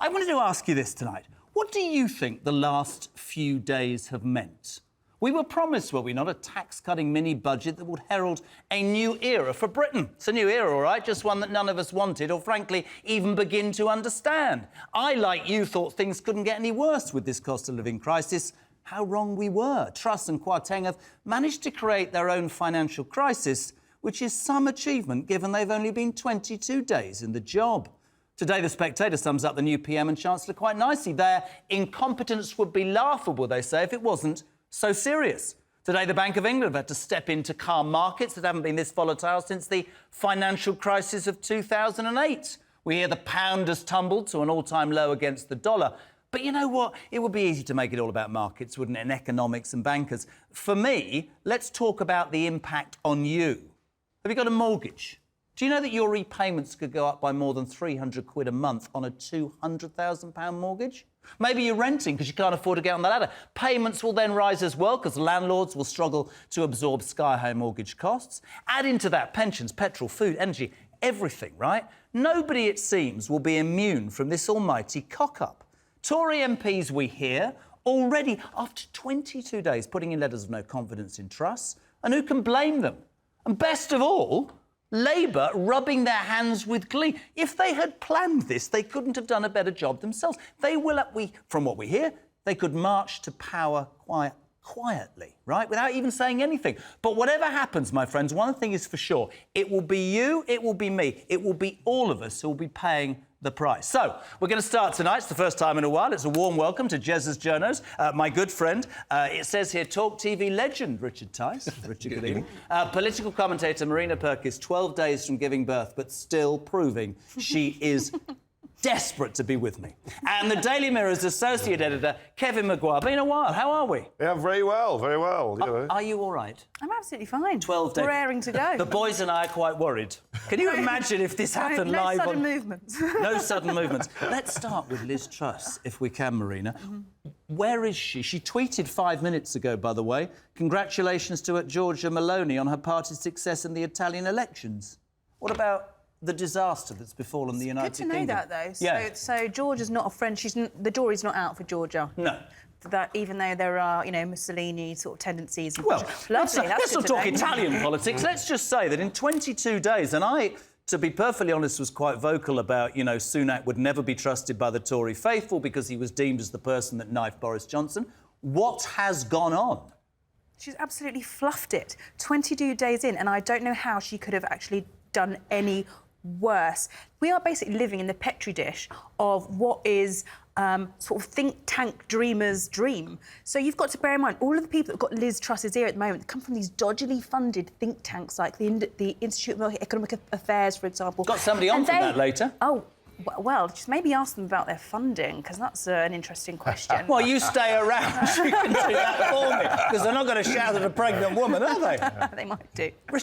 I wanted to ask you this tonight. What do you think the last few days have meant? We were promised, were we not, a tax-cutting mini-budget that would herald a new era for Britain. It's a new era, all right, just one that none of us wanted or, frankly, even begin to understand. I, like you, thought things couldn't get any worse with this cost-of-living crisis. How wrong we were. Truss and Kwarteng have managed to create their own financial crisis, which is some achievement given they've only been 22 days in the job. Today, The Spectator sums up the new PM and Chancellor quite nicely. Their incompetence would be laughable, they say, if it wasn't so serious. Today, the Bank of England have had to step in to calm markets that haven't been this volatile since the financial crisis of 2008. We hear the pound has tumbled to an all-time low against the dollar. But you know what? It would be easy to make it all about markets, wouldn't it, and economics and bankers. For me, let's talk about the impact on you. Have you got a mortgage? Do you know that your repayments could go up by more than £300 a month on a £200,000 mortgage? Maybe you're renting because you can't afford to get on the ladder. Payments will then rise as well because landlords will struggle to absorb sky-high mortgage costs. Add into that pensions, petrol, food, energy, everything, right? Nobody, it seems, will be immune from this almighty cock-up. Tory MPs, we hear, already, after 22 days, putting in letters of no confidence in Truss. And who can blame them? And best of all, Labour rubbing their hands with glee. If they had planned this, they couldn't have done a better job themselves. They will, from what we hear, they could march to power quietly, right, without even saying anything. But whatever happens, my friends, one thing is for sure. It will be you, it will be me, it will be all of us who will be paying the price. So, we're going to start tonight. It's the first time in a while. It's a warm welcome to Jez's Journos, my good friend. It says here, Talk TV legend, Richard Tice. Richard, good evening. Political commentator Marina Perkis, 12 days from giving birth, but still proving she is desperate to be with me. And the Daily Mirror's associate editor, Kevin Maguire. Been a while. How are we? Yeah, very well, very well. You know. Are you all right? I'm absolutely fine. 12 days. We're raring to go. The boys and I are quite worried. Can you imagine if this happened no live sudden on... movements. No sudden movements. Let's start with Liz Truss, if we can, Marina. Where is she? She tweeted 5 minutes ago, by the way, congratulations to Giorgia Meloni on her party's success in the Italian elections. What about the disaster that's befallen the United Kingdom? Good to know that, though. Yeah. So Georgia's not a friend. The jury's not out for Georgia. No. That even though there are, Mussolini sort of tendencies. Well, let's not talk Italian politics. Let's just say that in 22 days, and I, to be perfectly honest, was quite vocal about, Sunak would never be trusted by the Tory faithful because he was deemed as the person that knifed Boris Johnson. What has gone on? She's absolutely fluffed it. 22 days in, and I don't know how she could have actually done any worse. We are basically living in the petri dish of what is sort of think tank dreamers' dream. So you've got to bear in mind all of the people that have got Liz Truss's ear at the moment come from these dodgily funded think tanks like the Institute of Economic Affairs, for example. Got somebody on from that later. Oh. Well, just maybe ask them about their funding, because that's an interesting question. Well, you stay around. You can do that for me, because they're not going to shout at a pregnant woman, are they? They might do.